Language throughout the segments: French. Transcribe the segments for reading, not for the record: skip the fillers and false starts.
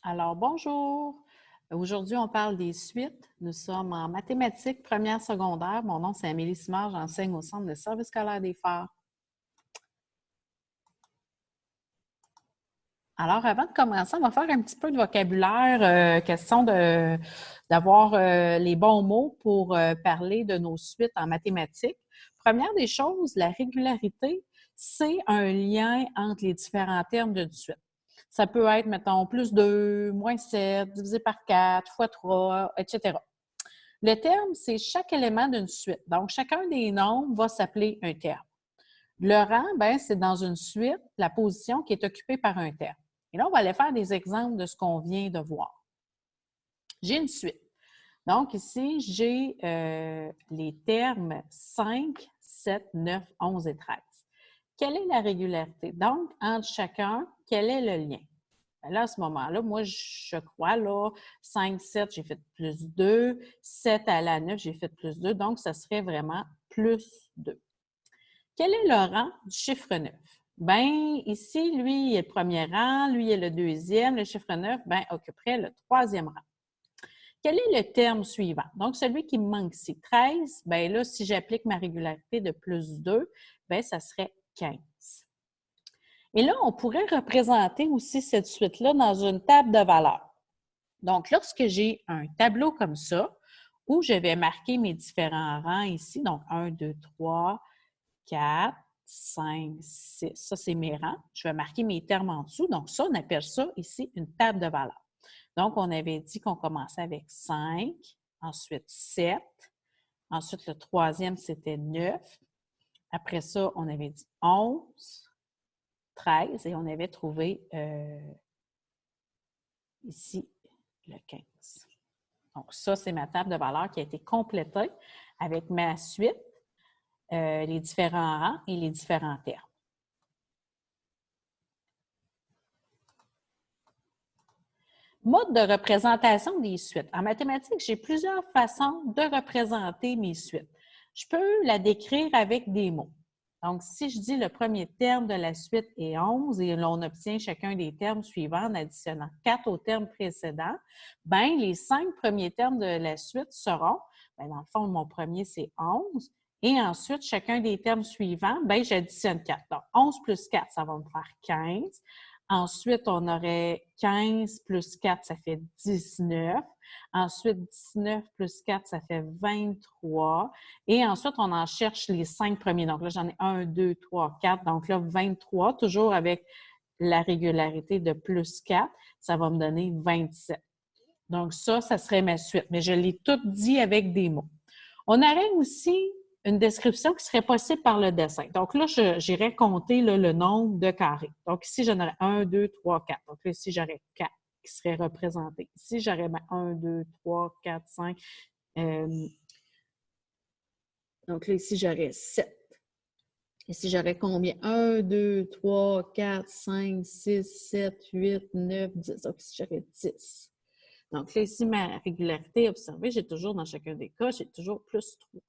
Alors, bonjour. Aujourd'hui, on parle des suites. Nous sommes en mathématiques première secondaire. Mon nom, c'est Amélie Simard. J'enseigne au Centre de service scolaire des Phares. Alors, avant de commencer, on va faire un petit peu de vocabulaire, question d'avoir les bons mots pour parler de nos suites en mathématiques. Première des choses, la régularité, c'est un lien entre les différents termes d'une suite. Ça peut être, mettons, plus 2, moins 7, divisé par 4, fois 3, etc. Le terme, c'est chaque élément d'une suite. Donc, chacun des nombres va s'appeler un terme. Le rang, ben, c'est dans une suite, la position qui est occupée par un terme. Et là, on va aller faire des exemples de ce qu'on vient de voir. J'ai une suite. Donc, ici, j'ai les termes 5, 7, 9, 11 et 13. Quelle est la régularité? Donc, entre chacun, quel est le lien? Là, à ce moment-là, moi, je crois, là, 5, 7, j'ai fait plus 2. 7 à la 9, j'ai fait plus 2. Donc, ça serait vraiment plus 2. Quel est le rang du chiffre 9? Bien, ici, lui, il est le premier rang, lui, il est le deuxième. Le chiffre 9, bien, occuperait le troisième rang. Quel est le terme suivant? Donc, celui qui me manque ici, 13, bien là, si j'applique ma régularité de plus 2, bien, ça serait 15. Et là, on pourrait représenter aussi cette suite-là dans une table de valeurs. Donc, lorsque j'ai un tableau comme ça, où je vais marquer mes différents rangs ici, donc 1, 2, 3, 4, 5, 6, ça c'est mes rangs. Je vais marquer mes termes en dessous. Donc, ça, on appelle ça ici une table de valeurs. Donc, on avait dit qu'on commençait avec 5, ensuite 7, ensuite le troisième, c'était 9. Après ça, on avait dit 11, 13 et on avait trouvé ici le 15. Donc, ça, c'est ma table de valeurs qui a été complétée avec ma suite, les différents rangs et les différents termes. Mode de représentation des suites. En mathématiques, j'ai plusieurs façons de représenter mes suites. Je peux la décrire avec des mots. Donc, si je dis le premier terme de la suite est 11 et l'on obtient chacun des termes suivants en additionnant 4 au terme précédent, bien, les 5 premiers termes de la suite seront, bien, dans le fond, mon premier, c'est 11. Et ensuite, chacun des termes suivants, bien, j'additionne 4. Donc, 11 plus 4, ça va me faire 15. Ensuite, on aurait 15 plus 4, ça fait 19. Ensuite, 19 plus 4, ça fait 23. Et ensuite, on en cherche les 5 premiers. Donc là, j'en ai 1, 2, 3, 4. Donc là, 23, toujours avec la régularité de plus 4, ça va me donner 27. Donc ça serait ma suite. Mais je l'ai tout dit avec des mots. On aurait aussi une description qui serait possible par le dessin. Donc là, j'irais compter là, le nombre de carrés. Donc ici, j'en aurais 1, 2, 3, 4. Donc là, ici, j'aurais 4 qui seraient représentés. Ici, j'aurais 1, 2, 3, 4, 5. Donc là, ici, j'aurais 7. Ici, j'aurais combien? 1, 2, 3, 4, 5, 6, 7, 8, 9, 10. Donc ici, j'aurais 10. Donc là, ici, ma régularité observée, j'ai toujours dans chacun des cas, j'ai toujours plus 3.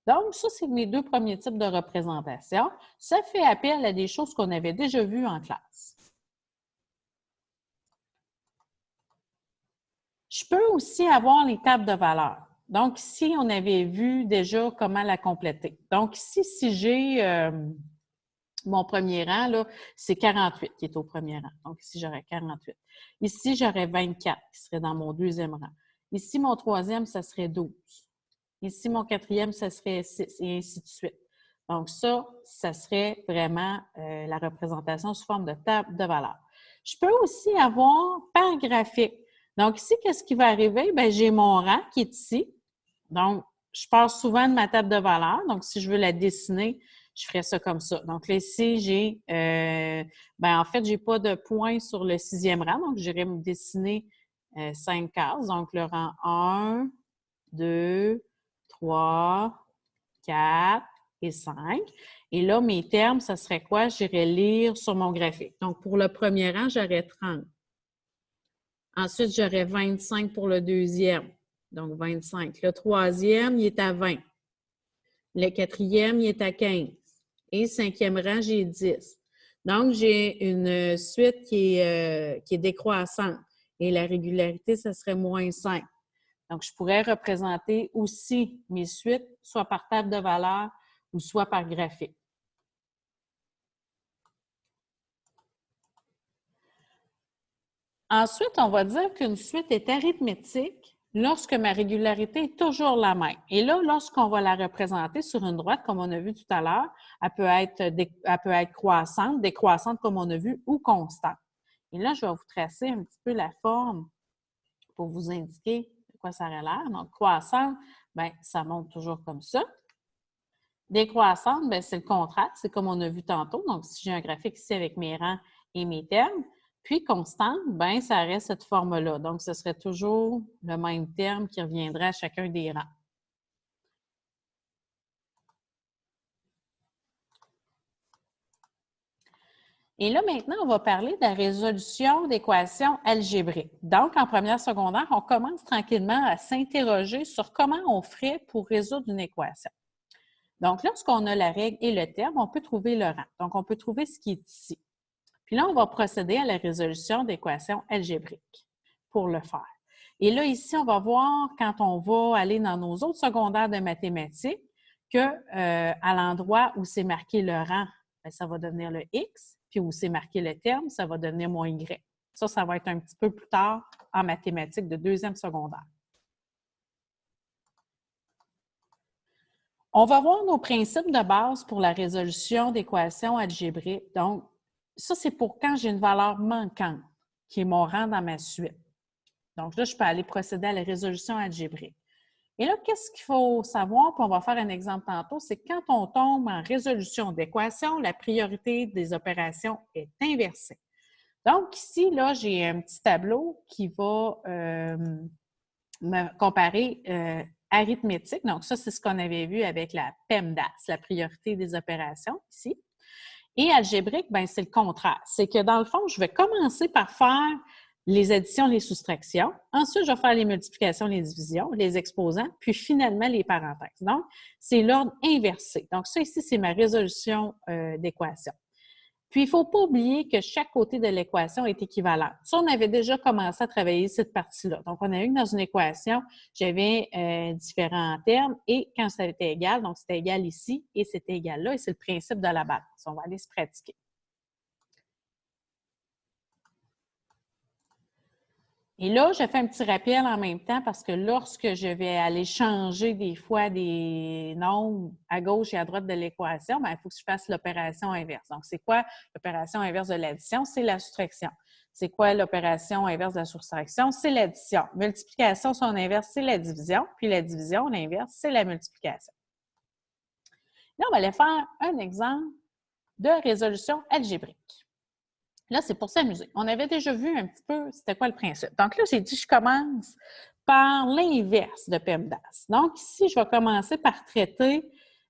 Donc, ça, c'est mes deux premiers types de représentation. Ça fait appel à des choses qu'on avait déjà vues en classe. Je peux aussi avoir les tables de valeurs. Donc, ici, on avait vu déjà comment la compléter. Donc, ici, si j'ai mon premier rang, là, c'est 48 qui est au premier rang. Donc, ici, j'aurais 48. Ici, j'aurais 24 qui serait dans mon deuxième rang. Ici, mon troisième, ça serait 12. Ici, mon quatrième, ça serait 6 et ainsi de suite. Donc, ça serait vraiment la représentation sous forme de table de valeurs. Je peux aussi avoir par graphique. Donc, ici, qu'est-ce qui va arriver? Bien, j'ai mon rang qui est ici. Donc, je passe souvent de ma table de valeurs. Donc, si je veux la dessiner, je ferais ça comme ça. Donc, là, ici, j'ai, en fait, je n'ai pas de point sur le sixième rang. Donc, j'irais me dessiner 5 cases. Donc, le rang 1, 2, 3, 4 et 5. Et là, mes termes, ça serait quoi? J'irais lire sur mon graphique. Donc, pour le premier rang, j'aurais 30. Ensuite, j'aurais 25 pour le deuxième. Donc, 25. Le troisième, il est à 20. Le quatrième, il est à 15. Et cinquième rang, j'ai 10. Donc, j'ai une suite qui est décroissante. Et la régularité, ce serait moins 5. Donc, je pourrais représenter aussi mes suites, soit par table de valeur ou soit par graphique. Ensuite, on va dire qu'une suite est arithmétique lorsque ma régularité est toujours la même. Et là, lorsqu'on va la représenter sur une droite, comme on a vu tout à l'heure, elle peut être croissante, décroissante, comme on a vu, ou constante. Et là, je vais vous tracer un petit peu la forme pour vous indiquer de quoi ça aurait l'air. Donc, croissante, bien, ça monte toujours comme ça. Décroissante, bien, c'est le contraire, c'est comme on a vu tantôt. Donc, si j'ai un graphique ici avec mes rangs et mes termes, puis constante, bien, ça reste cette forme-là. Donc, ce serait toujours le même terme qui reviendrait à chacun des rangs. Et là, maintenant, on va parler de la résolution d'équations algébriques. Donc, en première secondaire, on commence tranquillement à s'interroger sur comment on ferait pour résoudre une équation. Donc, lorsqu'on a la règle et le terme, on peut trouver le rang. Donc, on peut trouver ce qui est ici. Puis là, on va procéder à la résolution d'équations algébriques pour le faire. Et là, ici, on va voir, quand on va aller dans nos autres secondaires de mathématiques, qu'à l'endroit où c'est marqué le rang, bien, ça va devenir le X, puis où c'est marqué le terme, ça va devenir mon Y. Ça va être un petit peu plus tard en mathématiques de deuxième secondaire. On va voir nos principes de base pour la résolution d'équations algébriques. Donc, ça, c'est pour quand j'ai une valeur manquante, qui est mon rang dans ma suite. Donc là, je peux aller procéder à la résolution algébrique. Et là, qu'est-ce qu'il faut savoir? Puis on va faire un exemple tantôt, c'est que quand on tombe en résolution d'équation, la priorité des opérations est inversée. Donc ici, là, j'ai un petit tableau qui va me comparer arithmétique. Donc ça, c'est ce qu'on avait vu avec la PEMDAS, la priorité des opérations ici. Et algébrique, bien, c'est le contraire. C'est que dans le fond, je vais commencer par faire les additions, les soustractions. Ensuite, je vais faire les multiplications, les divisions, les exposants, puis finalement les parenthèses. Donc, c'est l'ordre inversé. Donc, ça ici, c'est ma résolution d'équation. Puis, il ne faut pas oublier que chaque côté de l'équation est équivalent. Ça, on avait déjà commencé à travailler cette partie-là. Donc, on a vu que dans une équation, j'avais différents termes et quand ça était égal, donc c'était égal ici et c'était égal là, et c'est le principe de la balance. On va aller se pratiquer. Et là, je fais un petit rappel en même temps parce que lorsque je vais aller changer des fois des nombres à gauche et à droite de l'équation, bien, il faut que je fasse l'opération inverse. Donc, c'est quoi l'opération inverse de l'addition? C'est la soustraction. C'est quoi l'opération inverse de la soustraction? C'est l'addition. Multiplication, son inverse, c'est la division. Puis la division, l'inverse, c'est la multiplication. Là, on va aller faire un exemple de résolution algébrique. Là, c'est pour s'amuser. On avait déjà vu un petit peu c'était quoi le principe. Donc là, j'ai dit, je commence par l'inverse de PEMDAS. Donc ici, je vais commencer par traiter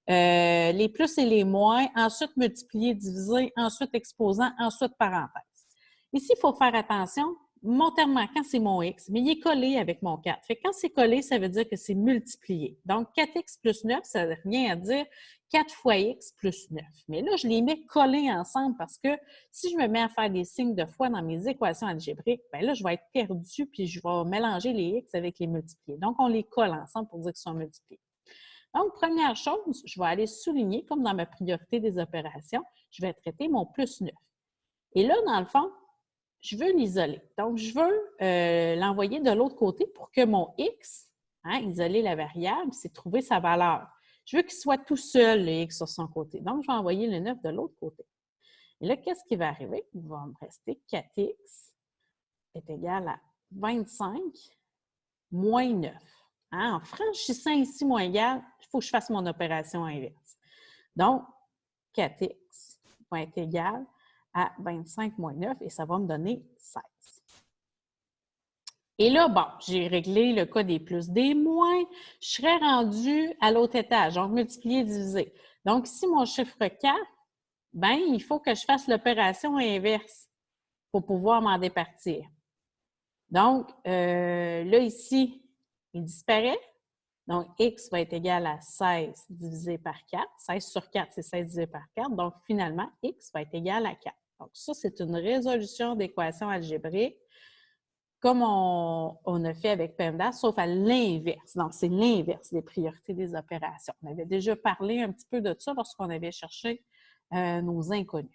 les plus et les moins, ensuite multiplier, diviser, ensuite exposant, ensuite parenthèse. Ici, il faut faire attention. Mon terme manquant, c'est mon X, mais il est collé avec mon 4. Fait que quand c'est collé, ça veut dire que c'est multiplié. Donc, 4X plus 9, ça revient à dire 4 fois X plus 9. Mais là, je les mets collés ensemble parce que si je me mets à faire des signes de fois dans mes équations algébriques, bien là, je vais être perdue puis je vais mélanger les X avec les multipliés. Donc, on les colle ensemble pour dire qu'ils sont multipliés. Donc, première chose, je vais aller souligner, comme dans ma priorité des opérations, je vais traiter mon plus 9. Et là, dans le fond, je veux l'isoler. Donc, je veux l'envoyer de l'autre côté pour que mon X, isoler la variable, c'est trouver sa valeur. Je veux qu'il soit tout seul, le X, sur son côté. Donc, je vais envoyer le 9 de l'autre côté. Et là, qu'est-ce qui va arriver? Il va me rester 4X est égal à 25 moins 9. En franchissant ici moins égal, il faut que je fasse mon opération inverse. Donc, 4X va être égal à 25 moins 9 et ça va me donner 16. Et là, bon, j'ai réglé le cas des plus, des moins. Je serais rendue à l'autre étage, donc multiplier, diviser. Donc, ici, mon chiffre 4, bien, il faut que je fasse l'opération inverse pour pouvoir m'en départir. Donc, là, ici, il disparaît. Donc, X va être égal à 16 divisé par 4. 16 sur 4, c'est 16 divisé par 4. Donc, finalement, X va être égal à 4. Donc, ça, c'est une résolution d'équation algébrique comme on a fait avec PEMDAS, sauf à l'inverse. Donc, c'est l'inverse des priorités des opérations. On avait déjà parlé un petit peu de ça lorsqu'on avait cherché nos inconnus.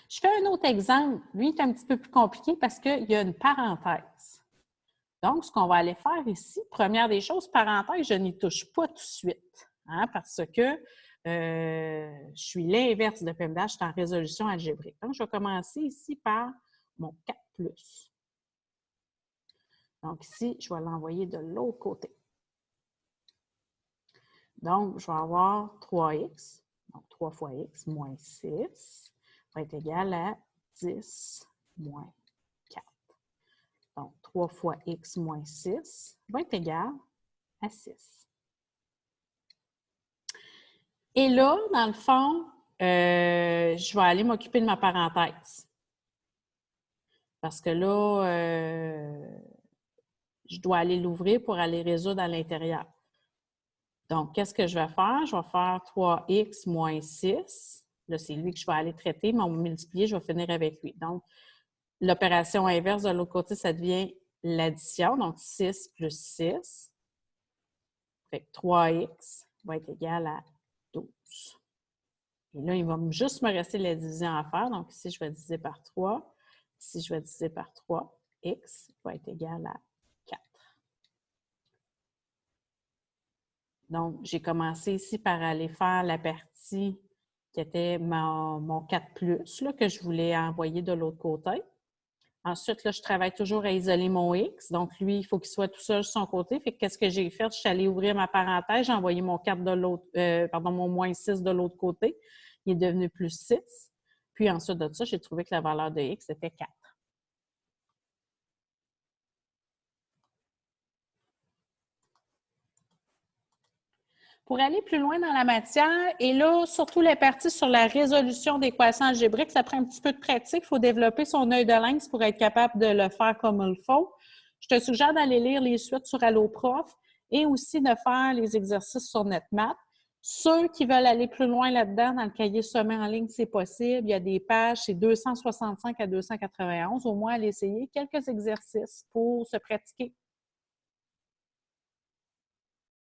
Je fais un autre exemple. Lui, il est un petit peu plus compliqué parce qu'il y a une parenthèse. Donc, ce qu'on va aller faire ici, première des choses, parenthèse, je n'y touche pas tout de suite, hein, parce que je suis l'inverse de PEMDAS, je suis en résolution algébrique. Donc, je vais commencer ici par mon 4+. Donc, ici, je vais l'envoyer de l'autre côté. Donc, je vais avoir 3x, donc 3 fois x moins 6, va être égal à 10 moins 4. Donc, 3 fois x moins 6 va être égal à 6. Et là, dans le fond, je vais aller m'occuper de ma parenthèse. Parce que là, je dois aller l'ouvrir pour aller résoudre à l'intérieur. Donc, qu'est-ce que je vais faire? Je vais faire 3x moins 6. Là, c'est lui que je vais aller traiter, mais on va multiplier, je vais finir avec lui. Donc, l'opération inverse de l'autre côté, ça devient l'addition. Donc, 6 plus 6. Fait que 3x va être égal à 12. Et là, il va juste me rester la division à faire. Donc, ici, je vais diviser par 3. Ici, je vais diviser par 3. X va être égal à 4. Donc, j'ai commencé ici par aller faire la partie qui était mon 4+, là, que je voulais envoyer de l'autre côté. Ensuite, là, je travaille toujours à isoler mon X. Donc, lui, il faut qu'il soit tout seul de son côté. Fait que qu'est-ce que j'ai fait? Je suis allée ouvrir ma parenthèse, j'ai envoyé mon 4 de l'autre, mon moins 6 de l'autre côté. Il est devenu plus 6. Puis ensuite de ça, j'ai trouvé que la valeur de X était 4. Pour aller plus loin dans la matière, et là, surtout les parties sur la résolution d'équations algébriques, ça prend un petit peu de pratique. Il faut développer son œil de lynx pour être capable de le faire comme il faut. Je te suggère d'aller lire les suites sur AlloProf et aussi de faire les exercices sur NetMath. Ceux qui veulent aller plus loin là-dedans, dans le cahier sommet en ligne, c'est possible. Il y a des pages, c'est 265 à 291. Au moins, allez essayer quelques exercices pour se pratiquer.